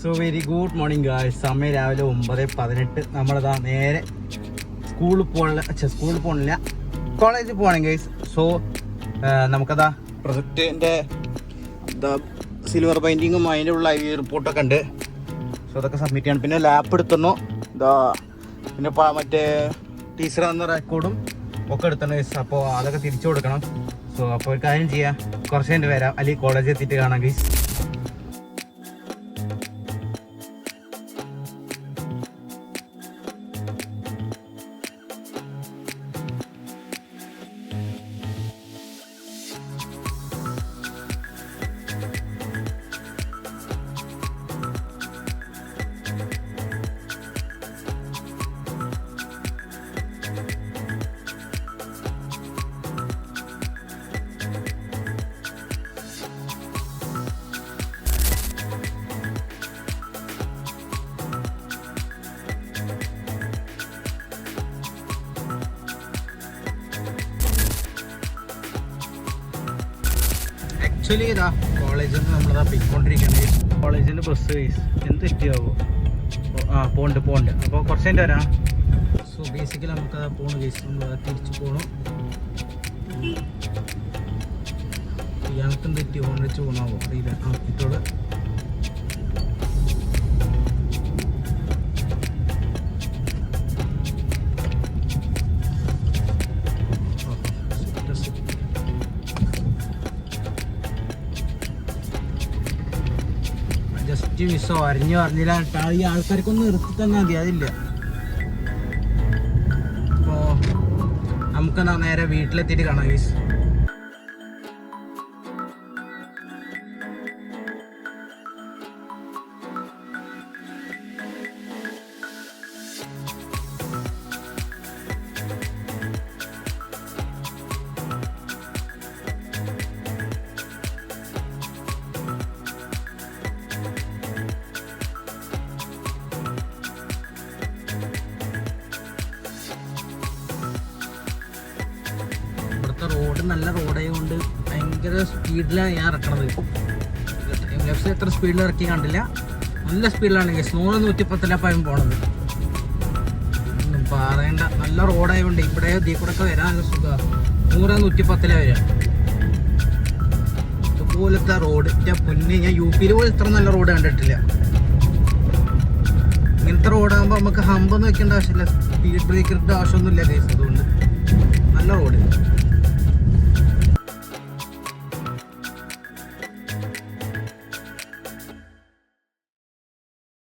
So very good morning guys. സമയം രാവിലെ 9:18. നമ്മളിതാ നേരെ സ്കൂളിൽ പോകണില്ല കോളേജിൽ പോകണം ഗൈസ്. സോ നമുക്കതാ പ്രൊജക്റ്റിൻ്റെ സിൽവർ പെയിൻറ്റിങ്ങും അതിൻ്റെ ഉള്ള ഈ റിപ്പോർട്ടൊക്കെ ഉണ്ട്. സോ അതൊക്കെ സബ്മിറ്റ് ചെയ്യണം. പിന്നെ ലാപ്പ് എടുത്തുന്നു ഇതാ, പിന്നെ മറ്റേ ടീച്ചർ എന്ന റെക്കോർഡും ഒക്കെ എടുത്തണം ഗൈസ്. അപ്പോൾ അതൊക്കെ തിരിച്ചു കൊടുക്കണം. സോ അപ്പോൾ ഒരു കാര്യം ചെയ്യാം, കുറച്ച് കഴിഞ്ഞ് വരാം, അല്ലെങ്കിൽ കോളേജിൽ എത്തിയിട്ട് കാണാം ഗൈസ്. ആക്ച്വലി ഇതാ കോളേജിൽ നിന്ന് നമ്മളിതാ പോയിക്കൊണ്ടിരിക്കുകയാണ്. കോളേജിൻ്റെ ബസ് കേസ് എന്ത് തെറ്റിയാവോ? പോണ്ട് അപ്പോൾ കുറച്ച് കഴിഞ്ഞ് വരാം. സോ ബേസിക്കലി നമുക്കതാ പോകണം കേസ്, നമ്മൾ തിരിച്ച് പോകണം. ഇയാൾക്കും തെറ്റി ഫോൺ വെച്ച് പോകണാവോ അറിയില്ല. ഇട്ടോള് ജസ്റ്റ് മിസ്സോ അറിഞ്ഞില്ല. ഈ ആൾക്കാർക്കൊന്നും നിർത്തി തന്നെ മതി, അതില്ല. അപ്പോൾ നമുക്കെന്താ നേരെ വീട്ടിലെത്തിയിട്ട് കാണാം ഗൈസ്. റോഡ് നല്ല റോഡായതുകൊണ്ട് ഭയങ്കര സ്പീഡിലാണ് ഞാൻ ഇറക്കണത്. ലെഫ്റ്റ് എത്ര സ്പീഡിൽ ഇറക്കി കണ്ടില്ല, നല്ല സ്പീഡിലാണെങ്കിൽ 110 പോണത്. ഒന്നും പറയണ്ട, നല്ല റോഡായതുകൊണ്ട് ഇവിടെ ഇതിൽ കൂടെ ഒക്കെ വരാൻ നല്ല സുഖമാണ്. 110 വരിക. ഇതുപോലത്തെ റോഡിൻ്റെ പൊന്നെ, ഞാൻ UP-യിൽ പോലും ഇത്ര നല്ല റോഡ് കണ്ടിട്ടില്ല. ഇങ്ങനത്തെ റോഡാകുമ്പോൾ നമുക്ക് ഹമ്പൊന്നും വെക്കേണ്ട ആവശ്യമില്ല, സ്പീഡ് ബ്രേക്കറിൻ്റെ ആവശ്യമൊന്നുമില്ല കേസ്. അതുകൊണ്ട് നല്ല റോഡ്.